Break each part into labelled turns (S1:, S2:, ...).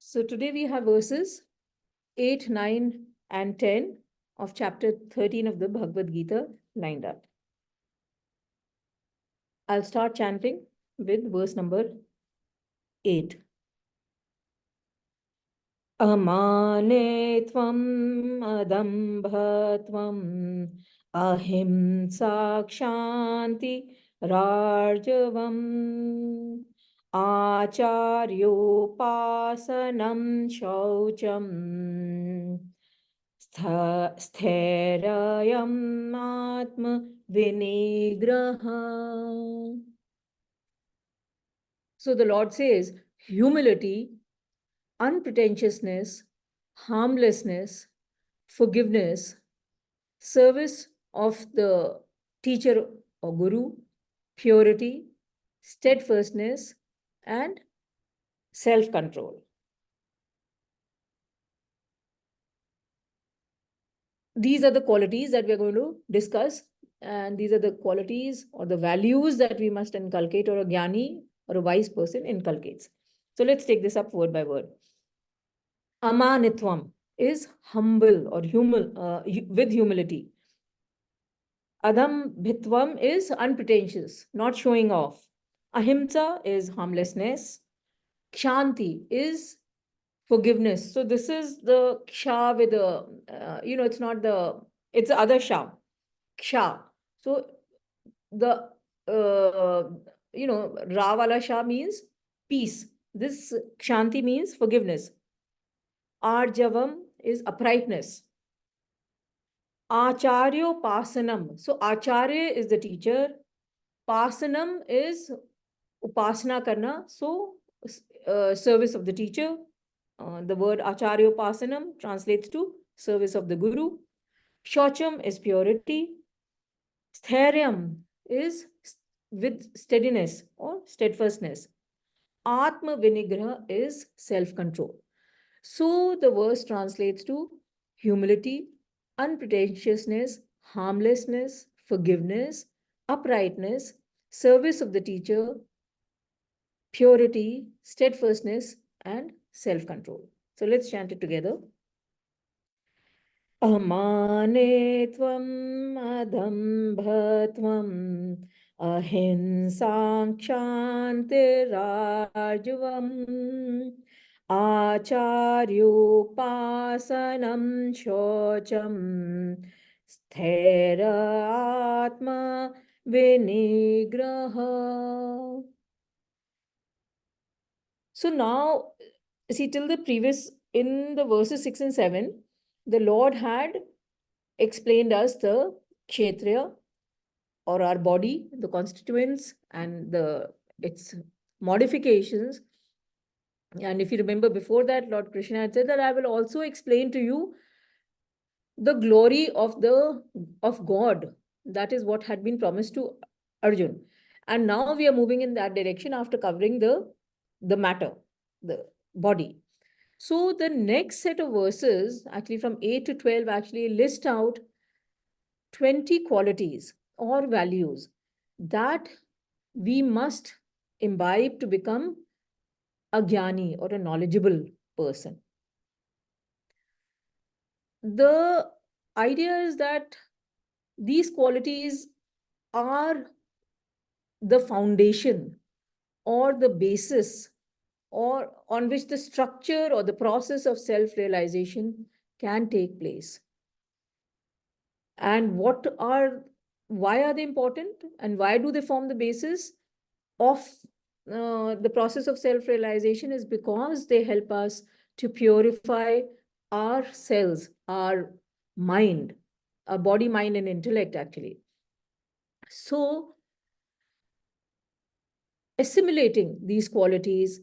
S1: So today we have verses 8, 9, and 10 of chapter 13 of the Bhagavad Gita lined up. I'll start chanting with verse number 8. Amane tvam adambha tvam ahimsa kshanti rarjavam acharyopasanam shaucham sthairayam atma vinigraha. So the Lord says, humility, unpretentiousness, harmlessness, forgiveness, service of the teacher or guru, purity, steadfastness, and self control. These are the qualities that we're going to discuss, and these are the qualities or the values that we must inculcate, or a jnani or a wise person inculcates. So let's take this up word by word. Amanitvam is humble or with humility. Adham bhitvam is unpretentious, not showing off. Ahimsa is harmlessness. Kshanti is forgiveness. So this is the ksha with the, it's not the, it's the other sha. Ksha. So the, ra wala sha means peace. This kshanti means forgiveness. Arjavam is uprightness. Acharyo pasanam. So acharya is the teacher. Pasanam is upasana karna. So service of the teacher. The word acharyo pasanam translates to service of the guru. Shocham is purity. Stharyam is with steadiness or steadfastness. Atma vinigraha is self-control. So the verse translates to humility, unpretentiousness, harmlessness, forgiveness, uprightness, service of the teacher, purity, steadfastness, and self-control. So let's chant it together. Amane tvam adambha tvam ahinsam kshantirarjavam acharyopasanam shocham sthera atma vinigraha. So now, see, till the previous, in the verses 6 and 7, the Lord had explained us the kshetriya, or our body, the constituents and its modifications. And if you remember before that, Lord Krishna had said that I will also explain to you the glory of God. That is what had been promised to Arjun. And now we are moving in that direction after covering the matter, the body. So the next set of verses, actually from 8 to 12, actually list out 20 qualities or values that we must imbibe to become a jnani or a knowledgeable person. The idea is that these qualities are the foundation or the basis, or on which the structure or the process of self-realization can take place. And why are they important, and why do they form the basis of the process of self-realization? Is because they help us to purify our cells, our mind, our body, mind, and intellect, actually. So assimilating these qualities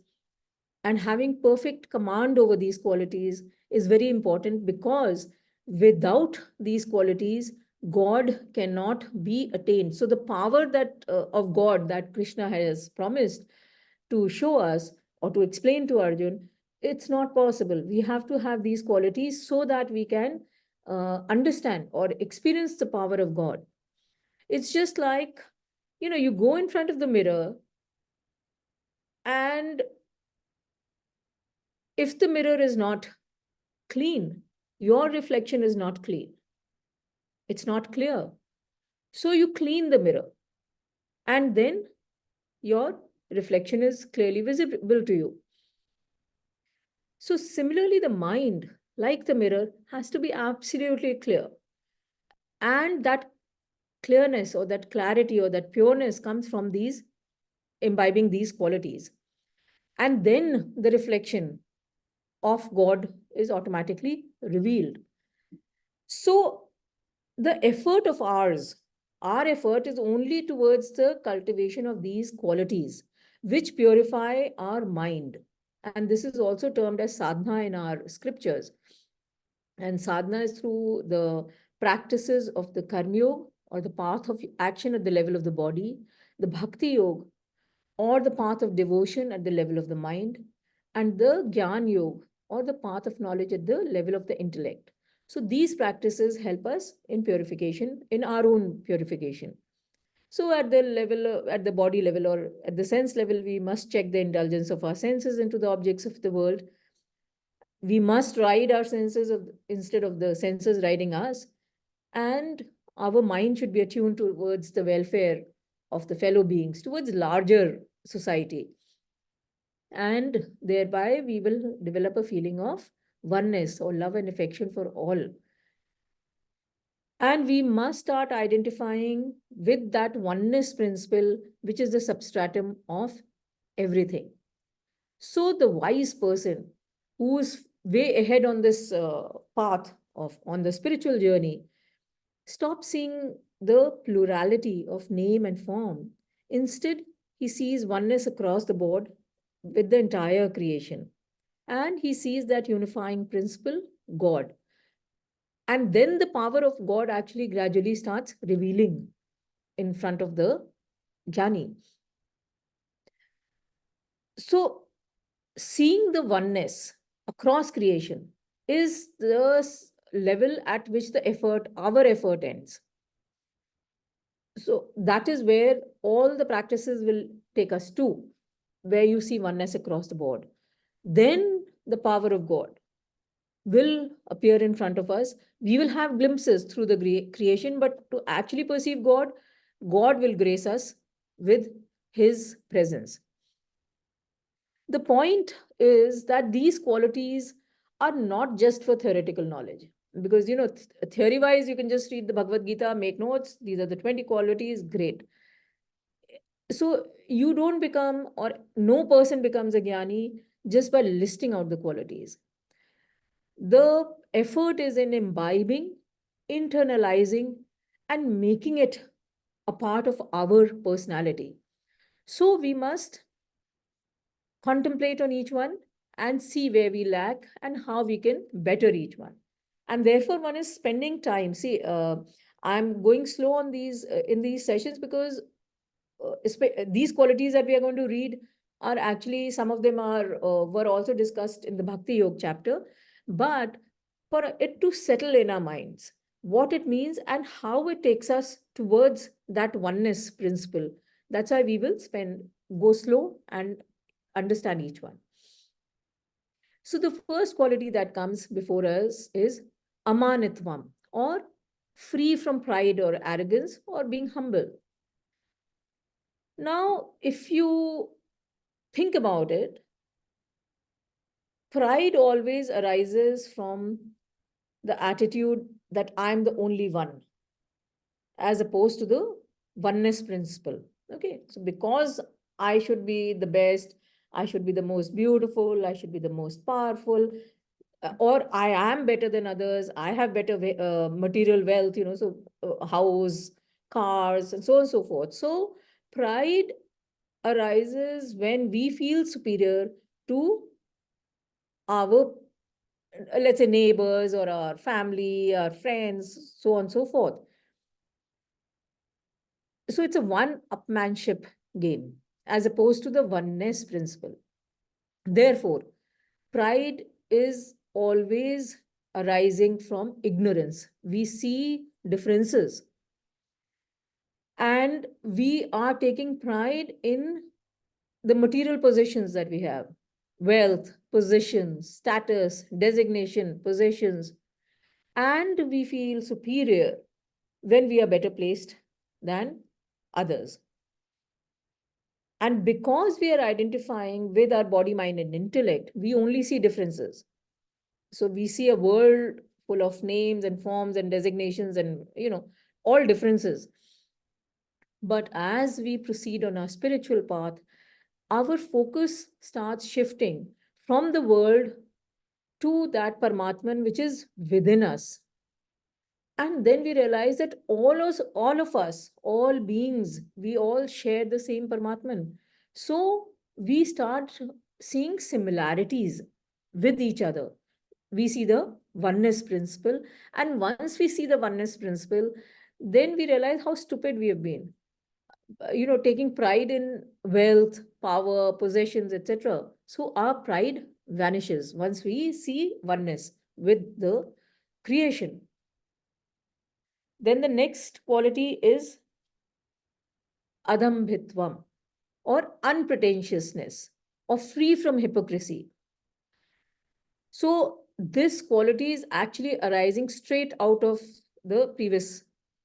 S1: and having perfect command over these qualities is very important, because without these qualities, God cannot be attained. So the power that of God that Krishna has promised to show us or to explain to Arjun, it's not possible. We have to have these qualities so that we can understand or experience the power of God. It's just like, you go in front of the mirror and If the mirror is not clean, your reflection is not clean. It's not clear. So you clean the mirror, and then your reflection is clearly visible to you. So, similarly, the mind, like the mirror, has to be absolutely clear. And that clearness or that clarity or that pureness comes from these imbibing these qualities. And then the reflection of God is automatically revealed. So, the effort of ours, our effort is only towards the cultivation of these qualities which purify our mind. And this is also termed as sadhana in our scriptures. And sadhana is through the practices of the karma yoga, or the path of action at the level of the body, the bhakti yoga, or the path of devotion at the level of the mind, and the Gyan Yoga, or the path of knowledge at the level of the intellect. So these practices help us in purification, in our own purification. So at the level, at the body level or at the sense level, we must check the indulgence of our senses into the objects of the world. We must ride our senses instead of the senses riding us. And our mind should be attuned towards the welfare of the fellow beings, towards larger society. And thereby we will develop a feeling of oneness or love and affection for all. And we must start identifying with that oneness principle, which is the substratum of everything. So the wise person who is way ahead on this path of on the spiritual journey stop seeing the plurality of name and form. Instead, he sees oneness across the board with the entire creation. And he sees that unifying principle, God. And then the power of God actually gradually starts revealing in front of the Jnani. So, seeing the oneness across creation is the level at which the effort, our effort ends. So that is where all the practices will take us to, where you see oneness across the board. Then the power of God will appear in front of us. We will have glimpses through the creation, but to actually perceive God, God will grace us with His presence. The point is that these qualities are not just for theoretical knowledge. Because, theory wise, you can just read the Bhagavad Gita, make notes. These are the 20 qualities, great. So, you don't become, or no person becomes a jnani just by listing out the qualities. The effort is in imbibing, internalizing, and making it a part of our personality. So, we must contemplate on each one and see where we lack and how we can better each one. And therefore, one is spending time. See, I'm going slow on these in these sessions because these qualities that we are going to read are actually, some of them are were also discussed in the Bhakti Yoga chapter. But for it to settle in our minds, what it means and how it takes us towards that oneness principle, that's why we will go slow and understand each one. So the first quality that comes before us is amanitvam, or free from pride or arrogance or being humble. Now, if you think about it, pride always arises from the attitude that I'm the only one, as opposed to the oneness principle. Okay, so because I should be the best, I should be the most beautiful, I should be the most powerful, or I am better than others, I have better material wealth, so house, cars, and so on and so forth. So pride arises when we feel superior to our, let's say, neighbors or our family, our friends, so on and so forth. So it's a one-upmanship game as opposed to the oneness principle. Therefore, pride is always arising from ignorance. We see differences and we are taking pride in the material possessions that we have. wealth, position, status, designation, possessions, and we feel superior when we are better placed than others. And because we are identifying with our body, mind, and intellect, we only see differences. So we see a world full of names and forms and designations and, all differences. But as we proceed on our spiritual path, our focus starts shifting from the world to that Paramatman which is within us. And then we realize that all of us, all beings, we all share the same Paramatman. So we start seeing similarities with each other. We see the oneness principle. And once we see the oneness principle, then we realize how stupid we have been. Taking pride in wealth, power, possessions, etc. So our pride vanishes once we see oneness with the creation. Then the next quality is adambhitvam, or unpretentiousness, or free from hypocrisy. So this quality is actually arising straight out of the previous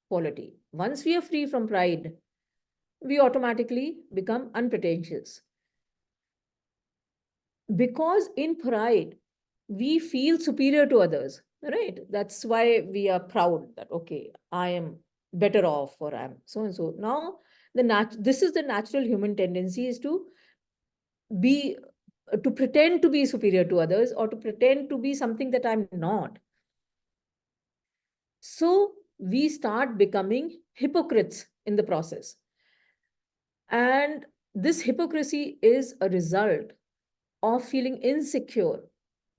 S1: quality. Once we are free from pride, we automatically become unpretentious. Because in pride, we feel superior to others, right? That's why we are proud that, okay, I am better off, or I'm so and so. Now, this is the natural human tendency, is be to pretend to be superior to others, or to pretend to be something that I'm not. So we start becoming hypocrites in the process. And this hypocrisy is a result of feeling insecure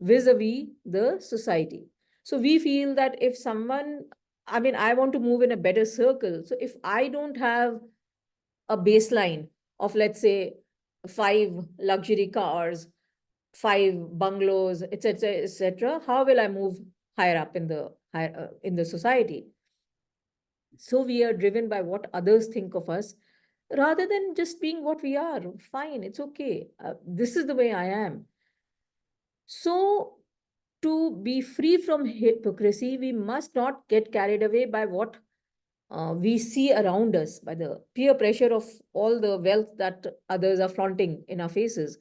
S1: vis-a-vis the society. So we feel that if someone, I want to move in a better circle. So if I don't have a baseline of, let's say, 5 luxury cars, 5 bungalows, etc., etc., how will I move higher up in the society? So we are driven by what others think of us, rather than just being what we are. Fine, it's okay. This is the way I am. So, to be free from hypocrisy, we must not get carried away by what we see around us, by the peer pressure of all the wealth that others are flaunting in our faces.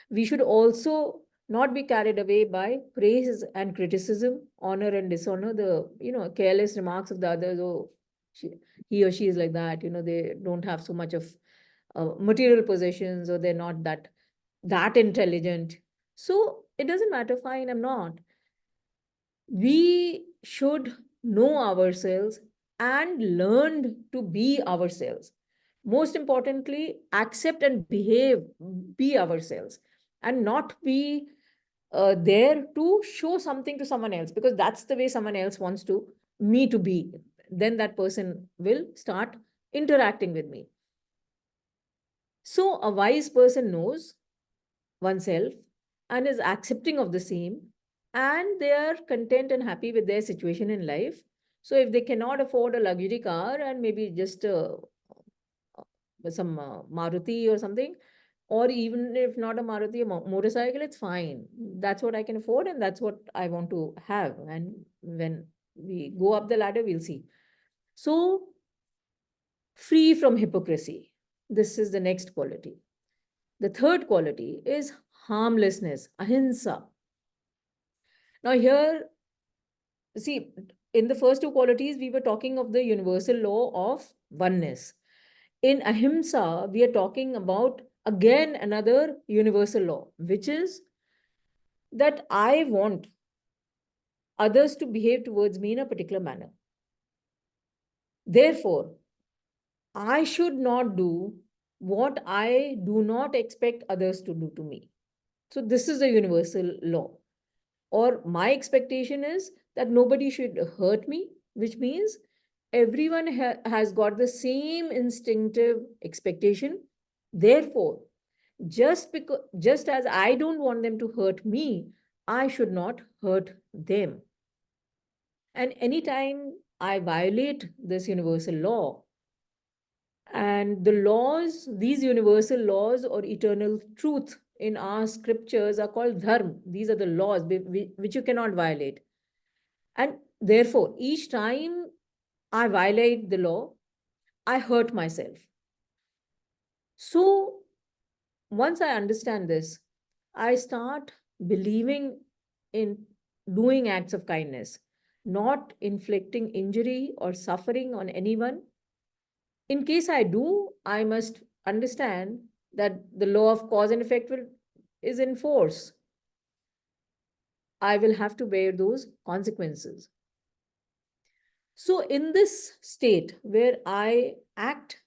S1: We should also not be carried away by praise and criticism, honor and dishonor, the careless remarks of the others. Oh, she, he or she is like that. They don't have so much of material possessions, or they're not that intelligent. So it doesn't matter. Fine, I'm not. We should know ourselves and learn to be ourselves. Most importantly, accept and behave, be ourselves, and not be there to show something to someone else, because that's the way someone else wants me to be. Then that person will start interacting with me. So a wise person knows oneself and is accepting of the same, and they are content and happy with their situation in life. So if they cannot afford a luxury car, and maybe just some Maruti or something, or even if not a Maruti, a motorcycle, it's fine. That's what I can afford, and that's what I want to have. And when we go up the ladder, we'll see. So free from hypocrisy, this is the next quality. The third quality is harmlessness, ahimsa. Now, here, see, in the first two qualities, we were talking of the universal law of oneness. In ahimsa, we are talking about again another universal law, which is that I want others to behave towards me in a particular manner. Therefore, I should not do what I do not expect others to do to me. So, this is a universal law. Or my expectation is that nobody should hurt me, which means everyone has got the same instinctive expectation. Therefore, just as I don't want them to hurt me, I should not hurt them. And anytime I violate this universal law, and the laws, these universal laws or eternal truth in our scriptures are called dharma. These are the laws which you cannot violate. And therefore, each time I violate the law, I hurt myself. So once I understand this, I start believing in doing acts of kindness, not inflicting injury or suffering on anyone. In case I do, I must understand that the law of cause and effect is in force. I will have to bear those consequences. So, in this state where I act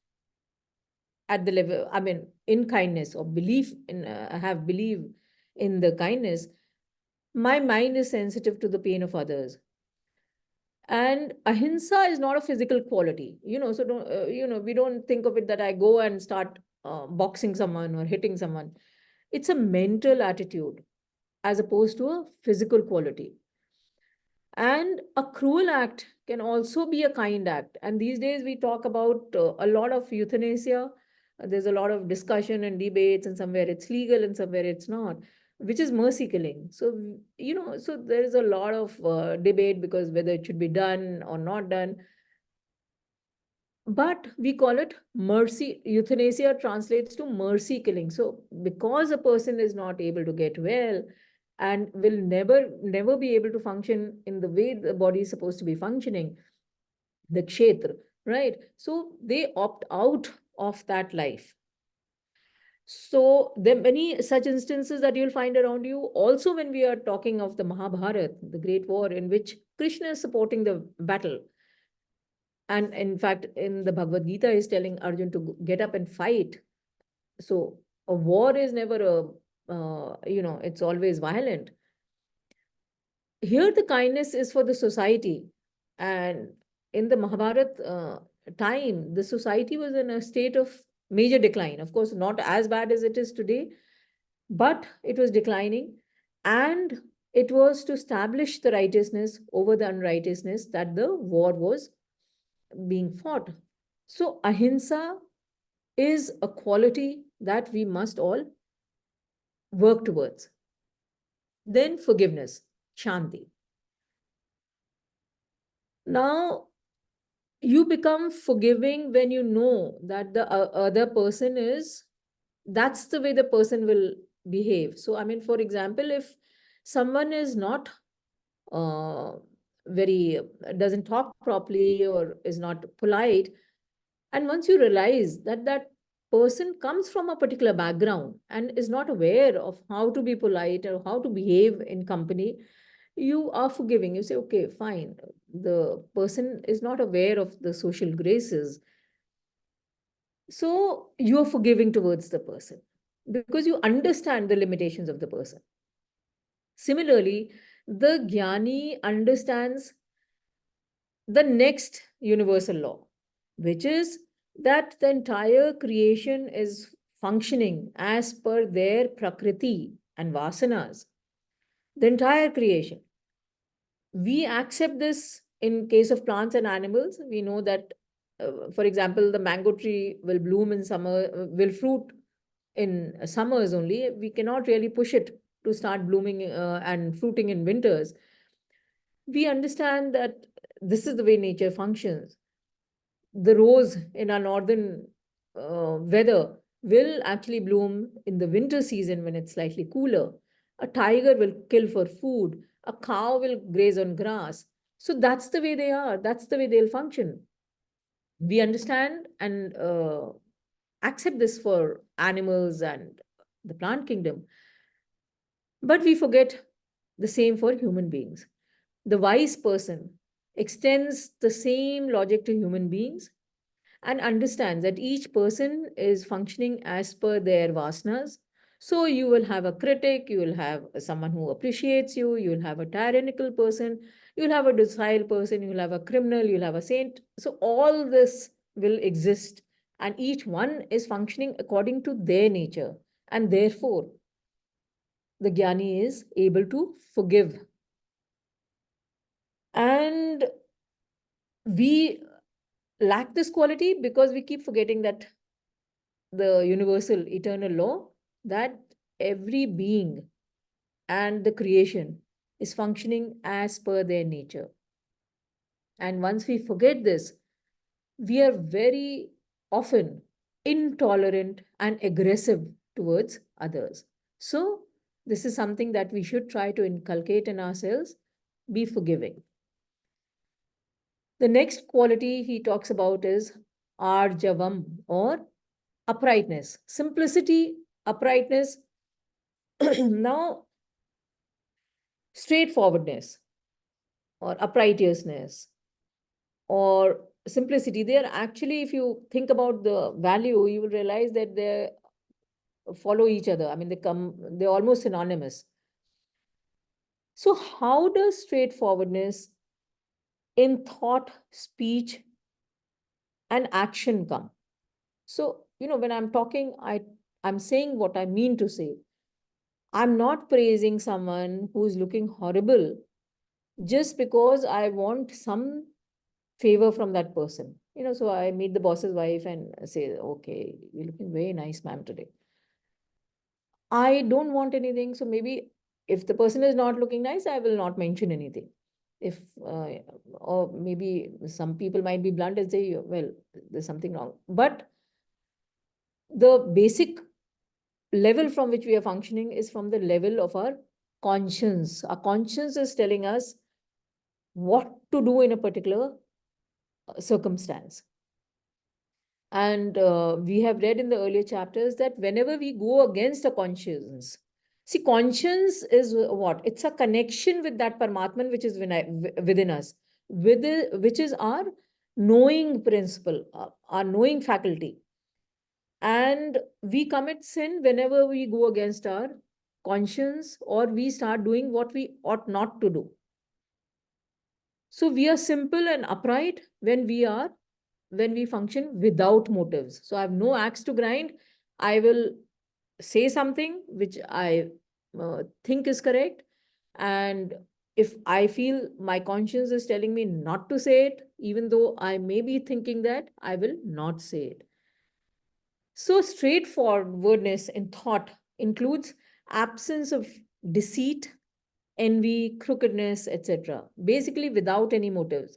S1: at the level, I mean, in kindness or belief in, have belief in the kindness, my mind is sensitive to the pain of others. And ahimsa is not a physical quality, so don't, we don't think of it that I go and start boxing someone or hitting someone. It's a mental attitude as opposed to a physical quality. And a cruel act can also be a kind act. And these days we talk about a lot of euthanasia. There's a lot of discussion and debates, and somewhere it's legal and somewhere it's not, which is mercy killing. So, so there is a lot of debate because whether it should be done or not done. But we call it mercy. Euthanasia translates to mercy killing. So, because a person is not able to get well, and will never be able to function in the way the body is supposed to be functioning, the kshetra, right? So they opt out of that life. So there are many such instances that you'll find around you. Also, when we are talking of the Mahabharata, the great war in which Krishna is supporting the battle, and in fact in the Bhagavad Gita is telling Arjun to get up and fight. So a war is never it's always violent. Here the kindness is for the society. And in the Mahabharata time, the society was in a state of major decline. Of course, not as bad as it is today, but it was declining. And it was to establish the righteousness over the unrighteousness that the war was being fought. So ahimsa is a quality that we must all work towards. Then forgiveness, shanti. Now, you become forgiving when you know that the other person is, that's the way the person will behave. So, I mean, for example, if someone is not uh, very, doesn't talk properly or is not polite, and once you realize that that person comes from a particular background and is not aware of how to be polite or how to behave in company, you are forgiving. You say, okay, fine. The person is not aware of the social graces. So you are forgiving towards the person because you understand the limitations of the person. Similarly, the Jnani understands the next universal law, which is that the entire creation is functioning as per their prakriti and vasanas. The entire creation. We accept this in case of plants and animals. We know that, for example, the mango tree will bloom in summer, will fruit in summers only. We cannot really push it to start blooming and fruiting in winters. We understand that this is the way nature functions. The rose in our northern weather will actually bloom in the winter season when it's slightly cooler. A tiger will kill for food. A cow will graze on grass. So that's the way they are. That's the way they'll function. We understand and accept this for animals and the plant kingdom. But we forget the same for human beings. The wise person extends the same logic to human beings and understands that each person is functioning as per their vasanas. So you will have a critic, you will have someone who appreciates you, you will have a tyrannical person, you'll have a docile person, you'll have a criminal, you'll have a saint. So all this will exist, and each one is functioning according to their nature. And therefore, the Jnani is able to forgive. And we lack this quality because we keep forgetting that the universal eternal law that every being and the creation is functioning as per their nature. And once we forget this, we are very often intolerant and aggressive towards others. So, this is something that we should try to inculcate in ourselves, be forgiving. The next quality he talks about is arjavam, or uprightness, simplicity, uprightness. Now, straightforwardness or uprightness or simplicity, they are actually, if you think about the value, you will realize that they follow each other. I mean, they're almost synonymous. So how does straightforwardness in thought, speech, and action come? So, when I'm talking, I'm saying what I mean to say. I'm not praising someone who's looking horrible just because I want some favor from that person. So I meet the boss's wife and say, okay, you're looking very nice, ma'am, today. I don't want anything. So maybe if the person is not looking nice, I will not mention anything. If, or maybe some people might be blunt and say, well, there's something wrong. But the basic level from which we are functioning is from the level of our conscience. Our conscience is telling us what to do in a particular circumstance. And we have read in the earlier chapters that whenever we go against a conscience, see, conscience is what? It's a connection with that Paramatman which is within us, which is our knowing principle, our knowing faculty. And we commit sin whenever we go against our conscience or we start doing what we ought not to do. So we are simple and upright when we function without motives. So I have no axe to grind. I will say something which I think is correct. And if I feel my conscience is telling me not to say it, even though I may be thinking that, I will not say it. So straightforwardness in thought includes absence of deceit, envy, crookedness, etc. Basically, without any motives.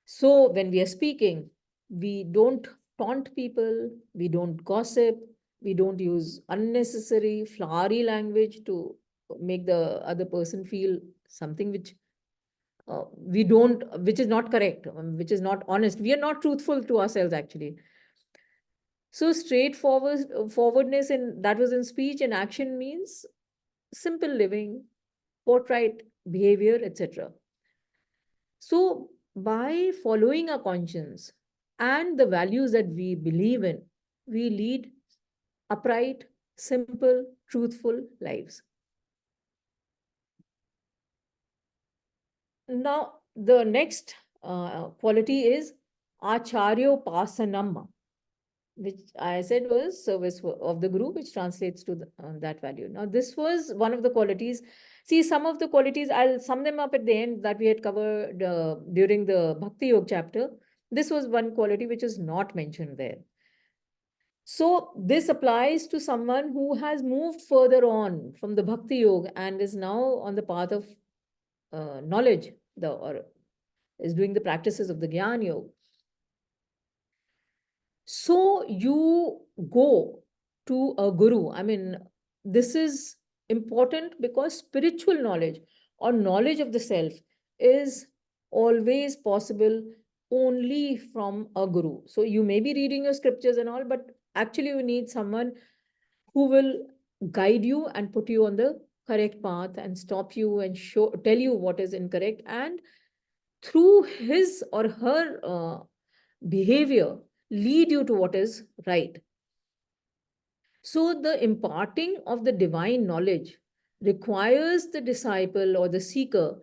S1: So when we are speaking, we don't taunt people, we don't gossip, we don't use unnecessary flowery language to make the other person feel something which which is not correct, which is not honest. We are not truthful to ourselves actually. So forwardness in that was in speech, and action means simple living, forthright behavior, etc. So, by following our conscience and the values that we believe in, we lead upright, simple, truthful lives. Now, the next quality is Acharyopasanam, which I said was service of the guru, which translates to that value. Now, this was one of the qualities. See, some of the qualities, I'll sum them up at the end that we had covered during the Bhakti Yoga chapter. This was one quality which is not mentioned there. So, this applies to someone who has moved further on from the Bhakti Yoga and is now on the path of knowledge, or is doing the practices of the Gyan Yoga. So you go to a guru. I mean, this is important because spiritual knowledge or knowledge of the self is always possible only from a guru. So you may be reading your scriptures and all, but actually you need someone who will guide you and put you on the correct path and stop you and tell you what is incorrect, and through his or her behavior lead you to what is right. So the imparting of the divine knowledge requires the disciple or the seeker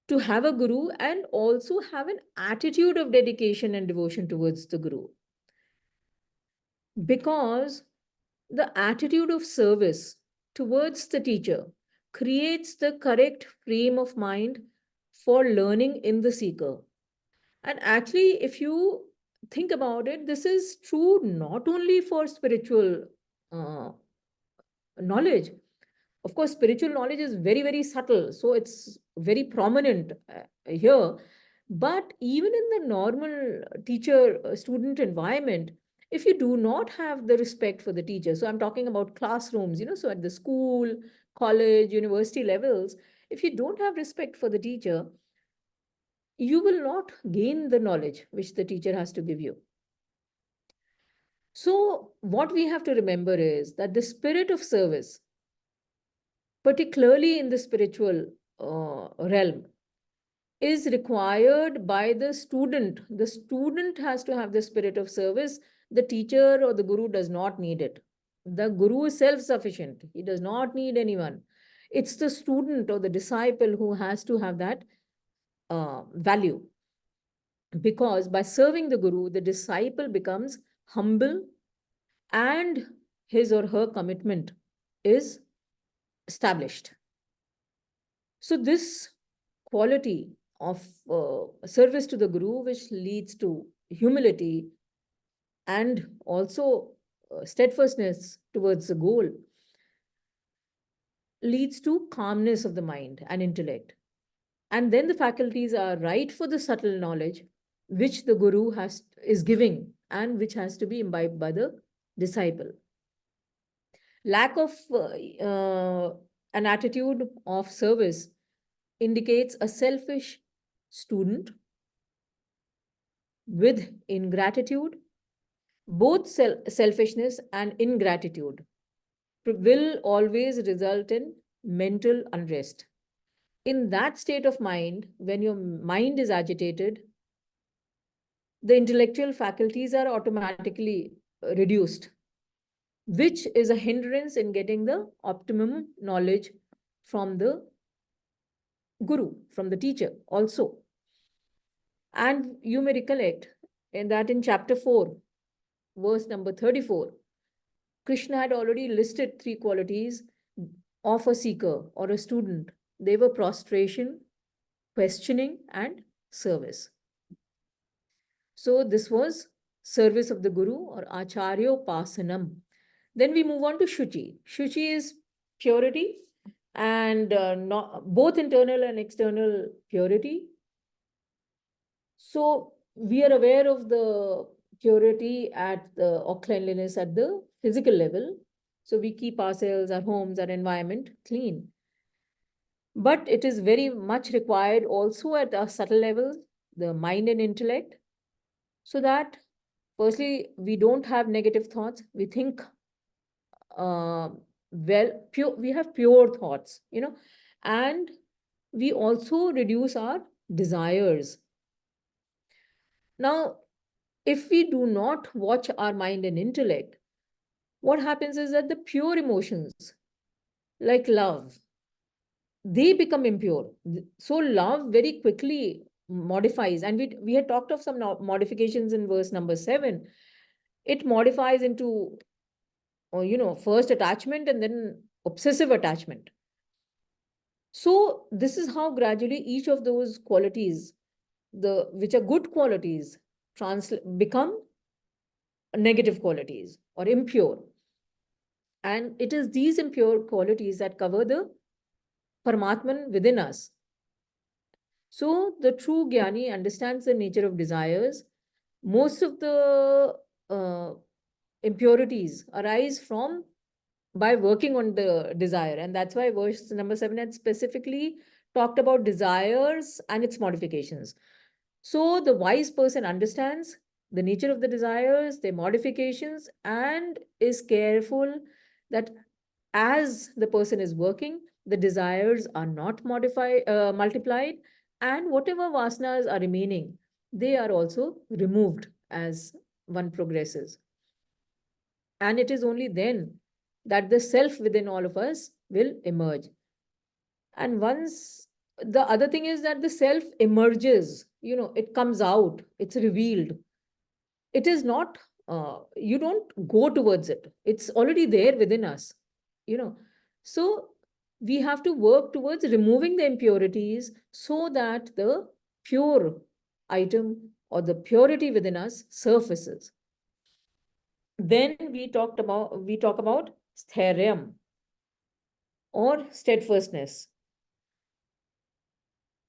S1: to have a guru and also have an attitude of dedication and devotion towards the guru, because the attitude of service towards the teacher creates the correct frame of mind for learning in the seeker. And actually, if you think about it, this is true not only for spiritual knowledge. Of course, spiritual knowledge is very, very subtle, so it's very prominent here. But even in the normal teacher student environment, if you do not have the respect for the teacher, so I'm talking about classrooms, so at the school, college, university levels, if you don't have respect for the teacher, you will not gain the knowledge which the teacher has to give you. So, what we have to remember is that the spirit of service, particularly in the spiritual realm, is required by the student. The student has to have the spirit of service. The teacher or the guru does not need it. The guru is self sufficient, he does not need anyone. It's the student or the disciple who has to have that value. Because by serving the guru, the disciple becomes humble and his or her commitment is established. So, this quality of service to the guru, which leads to humility and also steadfastness towards the goal, leads to calmness of the mind and intellect. And then the faculties are right for the subtle knowledge which the guru is giving and which has to be imbibed by the disciple. Lack of an attitude of service indicates a selfish student with ingratitude. Both selfishness and ingratitude will always result in mental unrest. In that state of mind, when your mind is agitated, the intellectual faculties are automatically reduced, which is a hindrance in getting the optimum knowledge from the guru, from the teacher also. And you may recollect that in chapter 4, verse number 34, Krishna had already listed 3 qualities of a seeker or a student. They were prostration, questioning, and service. So this was service of the guru or acharyopasanam. Then we move on to shuchi. Shuchi is purity and both internal and external purity. So we are aware of the purity or cleanliness at the physical level. So we keep ourselves, our homes, our environment clean. But it is very much required also at a subtle level, the mind and intellect, so that firstly, we don't have negative thoughts. We think we have pure thoughts, and we also reduce our desires. Now, if we do not watch our mind and intellect, what happens is that the pure emotions, like love, they become impure. So love very quickly modifies, and we had talked of some modifications in verse number 7. It modifies into first attachment and then obsessive attachment. So this is how gradually each of those qualities, which are good qualities, become negative qualities or impure. And it is these impure qualities that cover the Paramatman within us. So the true Jnani understands the nature of desires. Most of the impurities arise from by working on the desire. And that's why verse number 7 had specifically talked about desires and its modifications. So the wise person understands the nature of the desires, their modifications, and is careful that as the person is working, the desires are not multiplied, and whatever vasanas are remaining, they are also removed as one progresses. And it is only then that the self within all of us will emerge. And once the other thing is that the self emerges, it comes out, it's revealed. It is not, you don't go towards it, it's already there within us, So we have to work towards removing the impurities so that the pure item or the purity within us surfaces. Then we talk about sthairyam. or steadfastness.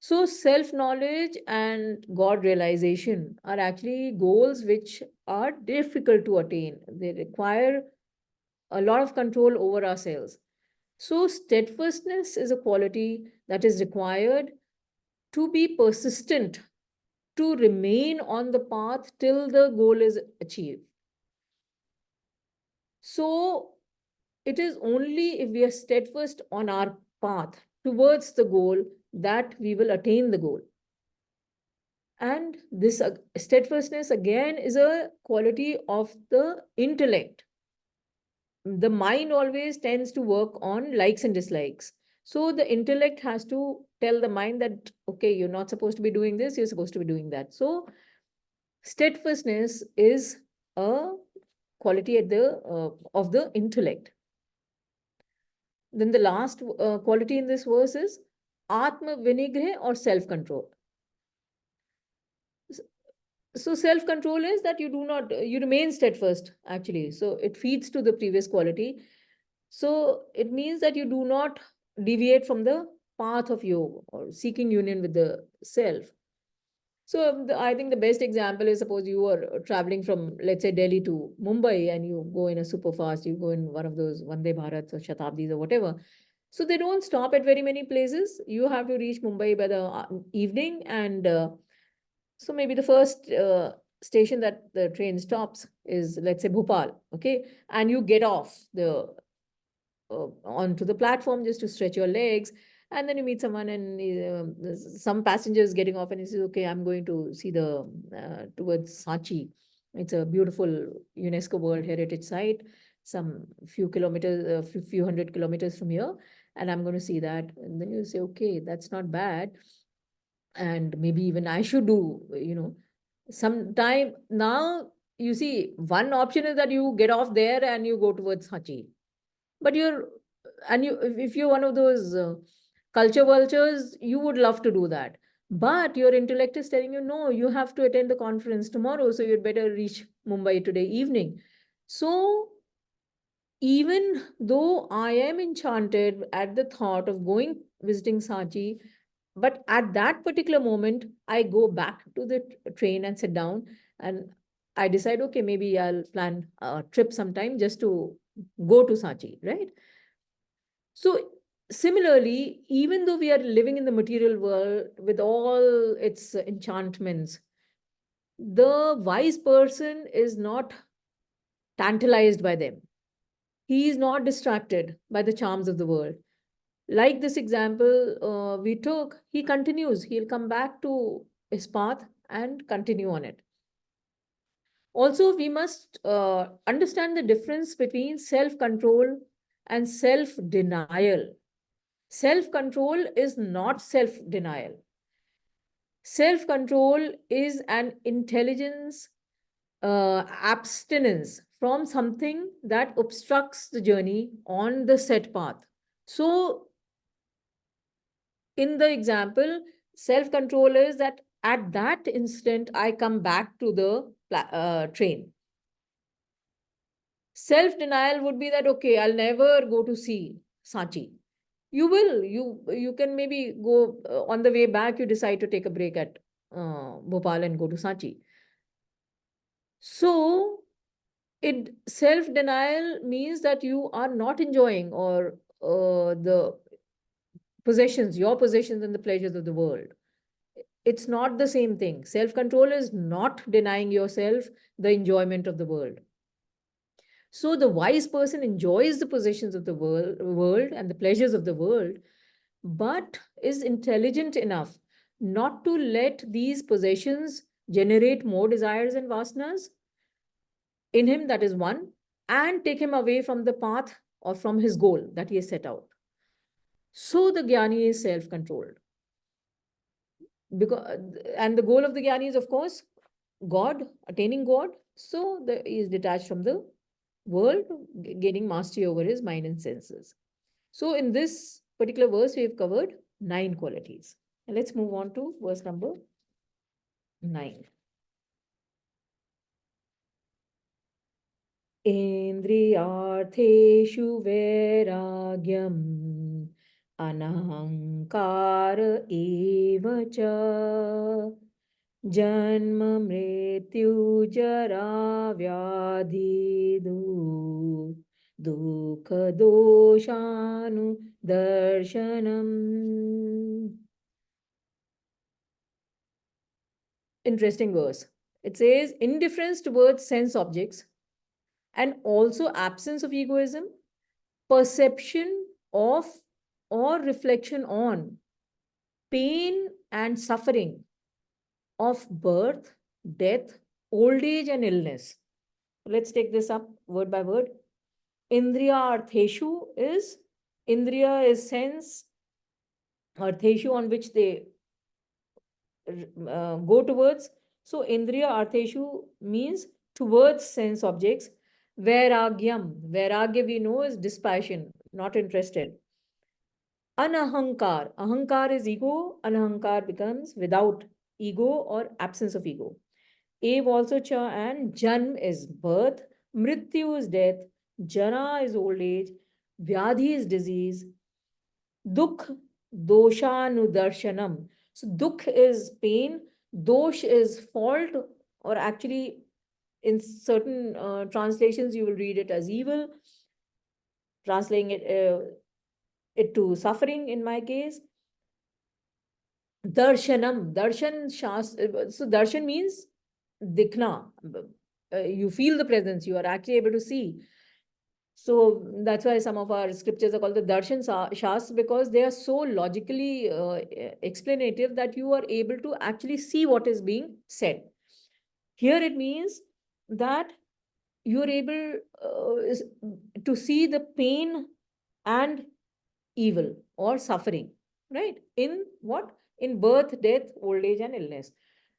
S1: So, self knowledge and God realization are actually goals which are difficult to attain. They require a lot of control over ourselves. So, steadfastness is a quality that is required to be persistent, to remain on the path till the goal is achieved. So, it is only if we are steadfast on our path towards the goal that we will attain the goal. And this steadfastness again is a quality of the intellect. The mind always tends to work on likes and dislikes. So the intellect has to tell the mind that, okay, you're not supposed to be doing this, you're supposed to be doing that. So steadfastness is a quality at the of the intellect. Then the last quality in this verse is Atma Vinigrah or self-control. So self-control is that you do not, you remain steadfast actually. So it feeds to the previous quality. So it means that you do not deviate from the path of yoga or seeking union with the self. So I think the best example is, suppose you are traveling from, let's say, Delhi to Mumbai, and you go in a super fast, you go in one of those Vande Bharats or Shatabdis or whatever. So they don't stop at very many places. You have to reach Mumbai by the evening, and so maybe the first station that the train stops is, let's say, Bhopal, okay? And you get off the onto the platform just to stretch your legs, and then you meet someone, and some passengers getting off, and he says, okay, I'm going to see the towards Sanchi. It's a beautiful UNESCO World Heritage Site, some few kilometers, few hundred kilometers from here, and I'm going to see that. And then you say, okay, that's not bad, and maybe even I should do, sometime. Now you see, one option is that you get off there and you go towards Hachi, but if you're one of those culture vultures, you would love to do that, but your intellect is telling you, no, you have to attend the conference tomorrow, so you'd better reach Mumbai today evening. So even though I am enchanted at the thought of going visiting Sachi, but at that particular moment, I go back to the train and sit down, and I decide, okay, maybe I'll plan a trip sometime just to go to Sachi, right? So similarly, even though we are living in the material world with all its enchantments, the wise person is not tantalized by them. He is not distracted by the charms of the world. Like this example we took, he continues, he'll come back to his path and continue on it. Also, we must understand the difference between self-control and self-denial. Self-control is not self-denial. Self-control is an intelligence abstinence from something that obstructs the journey on the set path. So in the example, self-control is that at that instant, I come back to the train. Self-denial would be that, okay, I'll never go to see Sanchi. You will. You can maybe go on the way back, you decide to take a break at Bhopal and go to Sanchi. So it self-denial means that you are not enjoying or the possessions, your possessions and the pleasures of the world. It's not the same thing. Self-control is not denying yourself the enjoyment of the world. So the wise person enjoys the possessions of the world and the pleasures of the world, but is intelligent enough not to let these possessions generate more desires and vasanas in him, that is one, and take him away from the path or from his goal that he has set out. So the jnani is self-controlled. Because, and the goal of the jnani is, of course, God, attaining God. So he is detached from the world, gaining mastery over his mind and senses. So in this particular verse, we have covered 9 qualities. And let's move on to verse number 9. Indriyartheshu vairagyam अनहंकार एव च जन्म मृत्यु जरा व्याधि दुख दोषानु दर्शनम. Interesting verse. It says indifference towards sense objects and also absence of egoism, perception of or reflection on pain and suffering of birth, death, old age, and illness. Let's take this up word by word. Indriya Artheshu is Indriya is sense, Artheshu on which they go towards. So Indriya Artheshu means towards sense objects. Vairagyam. Vairagya we know is dispassion, not interested. Anahankar. Ahankar is ego. Anahankar becomes without ego or absence of ego. Ev also cha, and Janm is birth. Mrityu is death. Jara is old age. Vyadhi is disease. Dukh, doshanudarshanam. So dukh is pain. Dosh is fault, or actually in certain translations you will read it as evil, translating it to suffering in my case. Darshanam, darshan shastra. So darshan means dikhna. You feel the presence, you are actually able to see. So that's why some of our scriptures are called the darshan shastra, because they are so logically explanative that you are able to actually see what is being said. Here it means that you are able to see the pain and evil or suffering, right? In what? In birth, death, old age, and illness.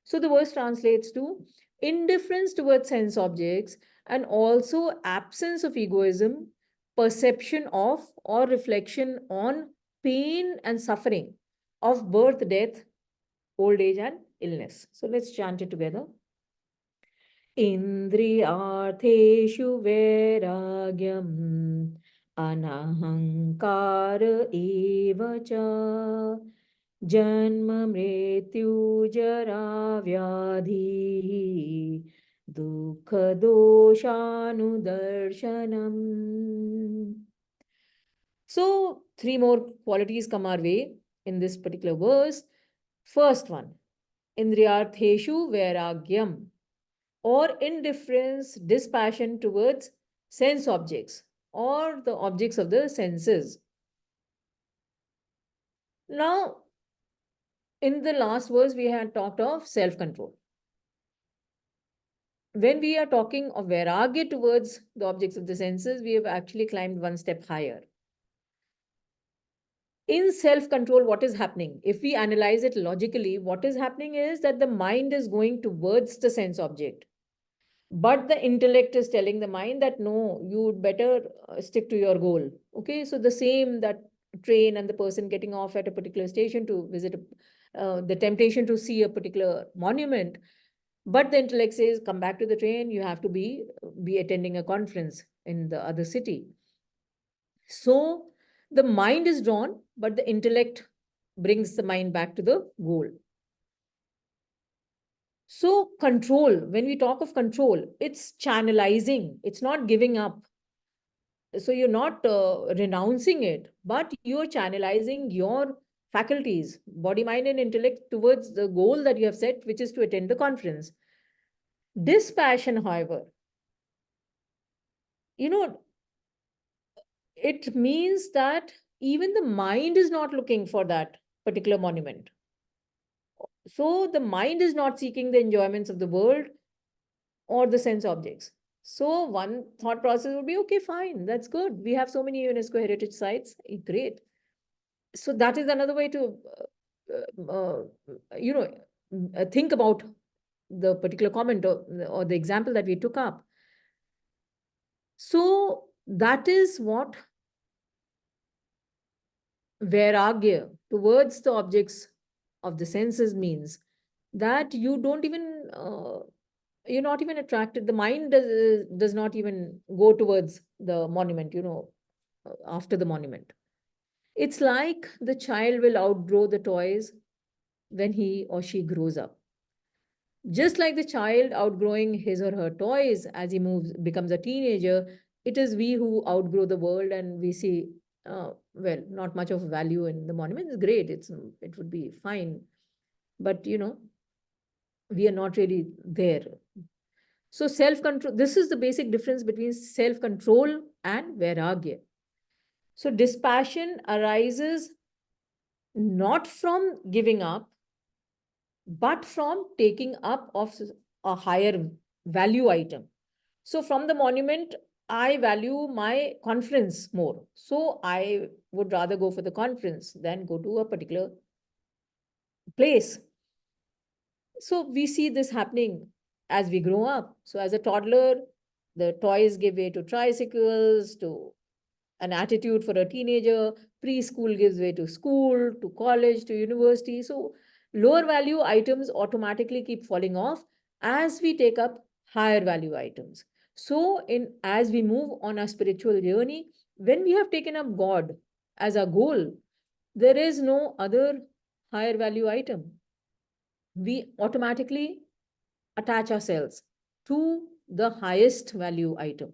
S1: So the verse translates to indifference towards sense objects and also absence of egoism, perception of or reflection on pain and suffering of birth, death, old age, and illness. So let's chant it together. इन्द्रियार्थेषु वैराग्यम् अनहङ्कार एव च जन्म मृत्यु जरा व्याधिः दुःखदोषानुदर्शनम्. So, three more qualities come our way in this particular verse. First one, Indriyartheshu Vairagyam, or indifference, dispassion towards sense objects or the objects of the senses. Now, in the last verse, we had talked of self control. When we are talking of vairagya towards the objects of the senses, we have actually climbed one step higher. In self-control, what is happening? If we analyze it logically, what is happening is that the mind is going towards the sense object. But the intellect is telling the mind that no, you'd better stick to your goal. Okay, so the same that train and the person getting off at a particular station to visit the temptation to see a particular monument. But the intellect says, come back to the train, you have to be attending a conference in the other city. So the mind is drawn, but the intellect brings the mind back to the goal. So control, when we talk of control, it's channelizing, it's not giving up. So you're not renouncing it, but you're channelizing your faculties, body, mind, and intellect towards the goal that you have set, which is to attend the conference. Dispassion, however, you know, it means that even the mind is not looking for that particular monument. So the mind is not seeking the enjoyments of the world or the sense objects. So one thought process would be, okay, fine, that's good. We have so many UNESCO heritage sites, great. So that is another way to, think about the particular comment or the example that we took up. So that is what vairagya towards the objects of the senses means, that you don't even you're not even attracted, the mind does not even go towards the monument, after the monument. It's like the child will outgrow the toys when he or she grows up. Just like the child outgrowing his or her toys as he becomes a teenager, it is we who outgrow the world, and we see, well, not much of value in the monument. It's great. It would be fine, but we are not really there. So self control. This is the basic difference between self control and vairagya. So dispassion arises not from giving up, but from taking up of a higher value item. So from the monument, I value my conference more. So I would rather go for the conference than go to a particular place. So we see this happening as we grow up. So as a toddler, the toys give way to tricycles, to an attitude for a teenager. Preschool gives way to school, to college, to university. So lower value items automatically keep falling off as we take up higher value items. So in as we move on our spiritual journey, when we have taken up God as our goal, there is no other higher value item. We automatically attach ourselves to the highest value item,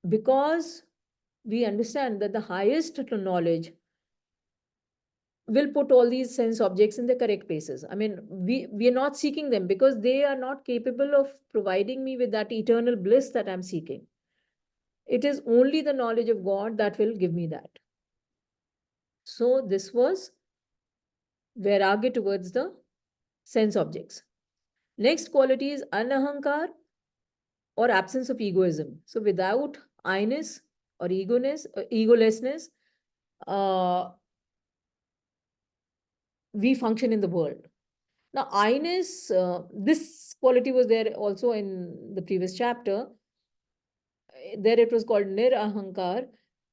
S1: because we understand that the highest knowledge will put all these sense objects in the correct places. I mean, we are not seeking them because they are not capable of providing me with that eternal bliss that I'm seeking. It is only the knowledge of God that will give me that. So this was vairagya towards the sense objects. Next quality is anahankar, or absence of egoism. So without I-ness or egolessness, uh, we function in the world. Now, I-ness, this quality was there also in the previous chapter. There it was called nirahankar.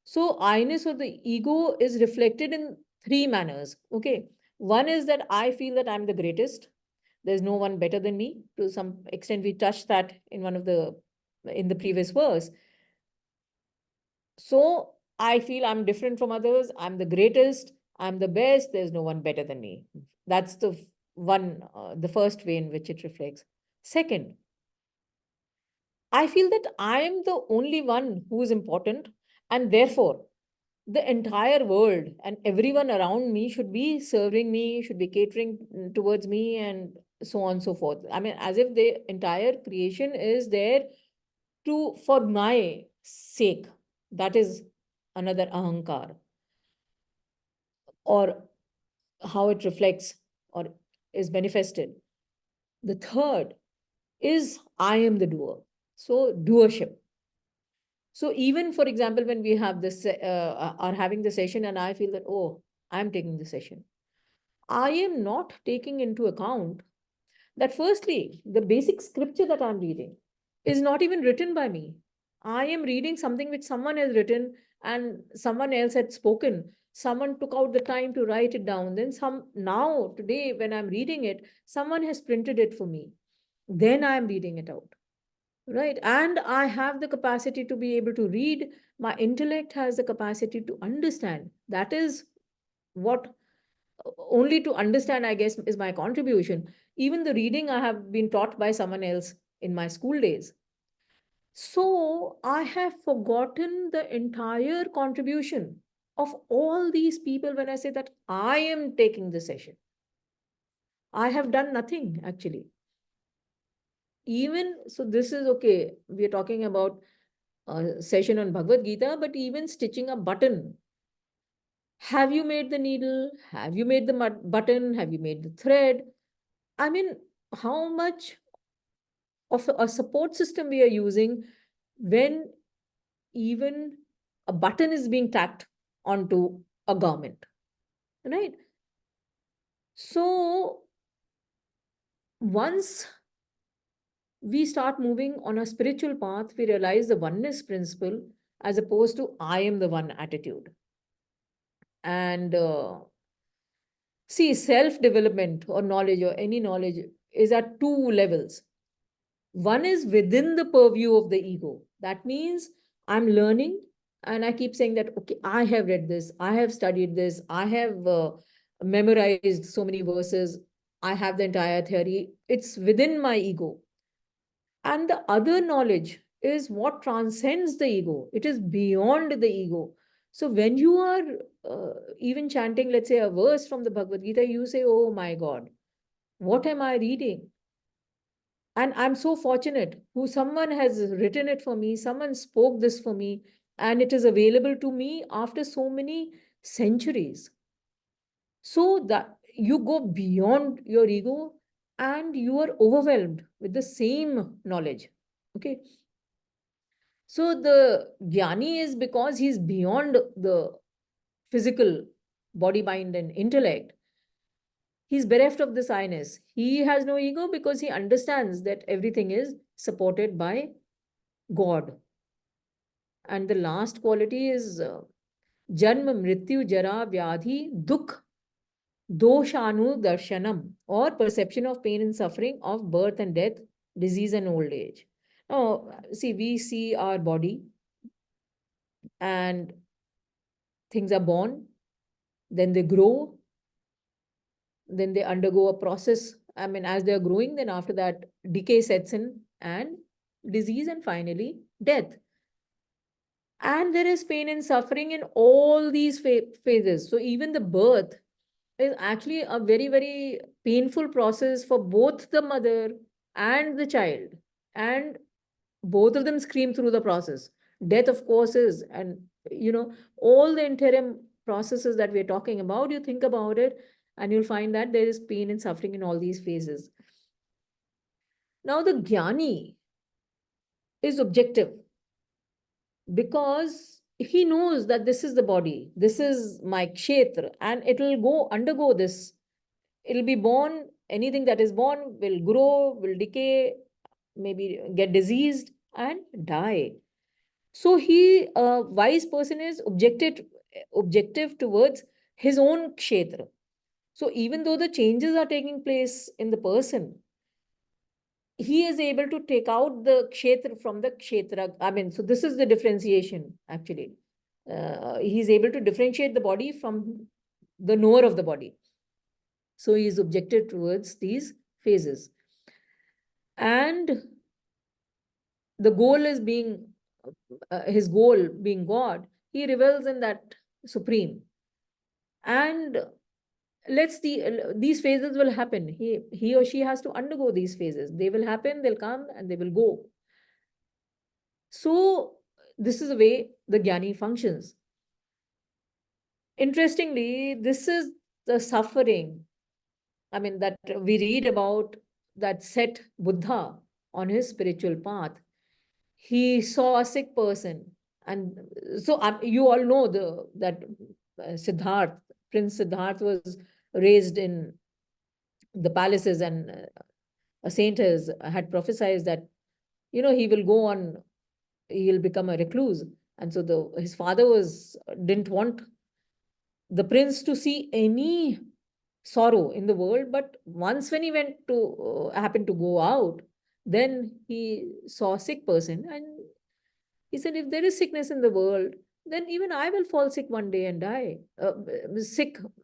S1: So I-ness or the ego is reflected in three manners. Okay. One is that I feel that I'm the greatest. There's no one better than me. To some extent, we touched that in the previous verse. So I feel I'm different from others. I'm the greatest. I'm the best. There's no one better than me. That's the first way in which it reflects. Second, I feel that I am the only one who is important, and therefore the entire world and everyone around me should be serving me, should be catering towards me, and so on and so forth. I mean, as if the entire creation is there to for my sake. That is another ahankar, or how it reflects or is manifested. The third is I am the doer. So doership. So even for example, when we have this are having the session, and I feel that, oh, I'm taking the session, I am not taking into account that firstly, the basic scripture that I'm reading is not even written by me. I am reading something which someone has written and someone else had spoken. Someone took out the time to write it down. Then now today when I'm reading it, someone has printed it for me. Then I'm reading it out. Right. And I have the capacity to be able to read. My intellect has the capacity to understand. That is what only to understand, I guess, is my contribution. Even the reading I have been taught by someone else in my school days. So I have forgotten the entire contribution of all these people when I say that I am taking the session. I have done nothing actually. Even so, this is okay. We are talking about a session on Bhagavad Gita, but even stitching a button. Have you made the needle? Have you made the button? Have you made the thread? I mean, how much of a support system we are using when even a button is being tacked onto a garment, right? So once we start moving on a spiritual path, we realize the oneness principle as opposed to I am the one attitude. And see, self development or knowledge or any knowledge is at two levels. One is within the purview of the ego. That means I'm learning, And I keep saying that, okay, I have read this, I have studied this, I have memorized so many verses, I have the entire theory. It's within my ego. And the other knowledge is what transcends the ego. It is beyond the ego. So when you are even chanting, let's say, a verse from the Bhagavad Gita, you say, oh my God, what am I reading? And I'm so fortunate who someone has written it for me, someone spoke this for me, and it is available to me after so many centuries. So that you go beyond your ego and you are overwhelmed with the same knowledge. Okay. So the jnani is because he's beyond the physical body, mind, and intellect. He's bereft of this I-ness. He has no ego because he understands that everything is supported by God. And the last quality is Janma, Mrityu, Jara, Vyadhi, Dukh, Doshanu, Darshanam, or perception of pain and suffering of birth and death, disease and old age. Now, see, we see our body and things are born, then they grow, then they undergo a process. I mean, as they're growing, then after that, decay sets in and disease, and finally, death. And there is pain and suffering in all these phases. So even the birth is actually a very, very painful process for both the mother and the child. And both of them scream through the process. Death, of course, is, and all the interim processes that we're talking about, you think about it, and you'll find that there is pain and suffering in all these phases. Now, the jnani is objective because he knows that this is the body, this is my kshetra, and it will go undergo this. It'll be born, anything that is born will grow, will decay, maybe get diseased and die. So he, a wise person, is objective towards his own kshetra. So even though the changes are taking place in the person, he is able to take out the kshetra from the kshetra. I mean, so this is the differentiation actually. He's able to differentiate the body from the knower of the body. So he is objective towards these phases. And the goal is being, his goal being God, he revels in that supreme. And these phases will happen. He or she has to undergo these phases. They will happen, they'll come, and they will go. So this is the way the jnani functions. Interestingly, this is the suffering, I mean, that we read about, that set Buddha on his spiritual path. He saw a sick person. And so you all know that Siddharth, Prince Siddharth, was raised in the palaces, and a saint had prophesied that, he will go on, he'll become a recluse. And so his father didn't want the prince to see any sorrow in the world. But once when he went to happened to go out, then he saw a sick person, and he said, if there is sickness in the world, then even I will fall sick one day and die.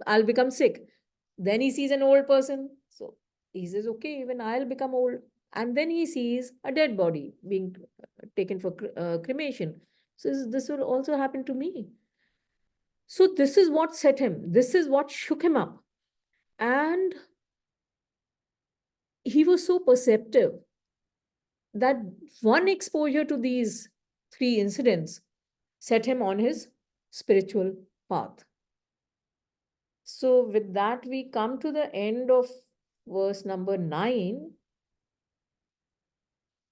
S1: I'll become sick. Then he sees an old person. So he says, okay, even I'll become old. And then he sees a dead body being taken for cremation. So this will also happen to me. So this is what set him. This is what shook him up. And he was so perceptive that one exposure to these three incidents set him on his spiritual path. So with that, we come to the end of verse number 9.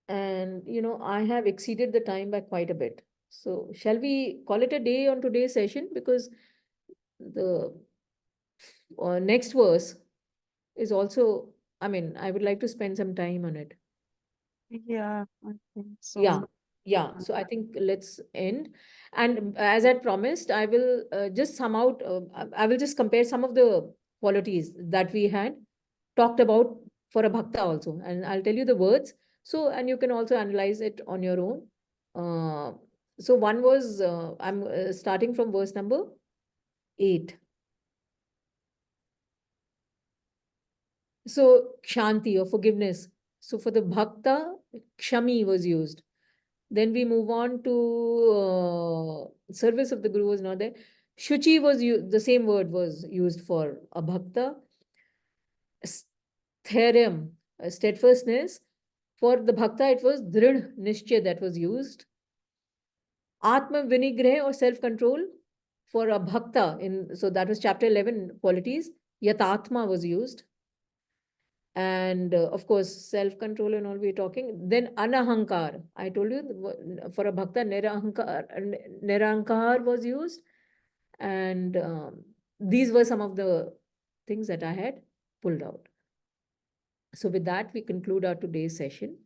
S1: And, I have exceeded the time by quite a bit. So shall we call it a day on today's session? Because the next verse is also, I mean, I would like to spend some time on it.
S2: Yeah, I think
S1: Yeah.
S2: so.
S1: Yeah. So I think let's end. And as I promised, I will just sum out, I will just compare some of the qualities that we had talked about for a bhakta also. And I'll tell you the words. So, and you can also analyze it on your own. Uh, So one was, I'm starting from verse number 8. So Kshanti, or forgiveness. So for the bhakta, Kshami was used. Then we move on to service of the Guru was not there. Shuchi was the same word was used for a bhakta. Sthairyam, steadfastness. For the bhakta, it was drid nishchay that was used. Atma vinigrah, or self-control. For a bhakta, so that was chapter 11 qualities. Yatatma was used. And of course, self-control and all we're talking. Then anahankar. I told you for a bhakta, nirankar was used. And these were some of the things that I had pulled out. So with that, we conclude our today's session.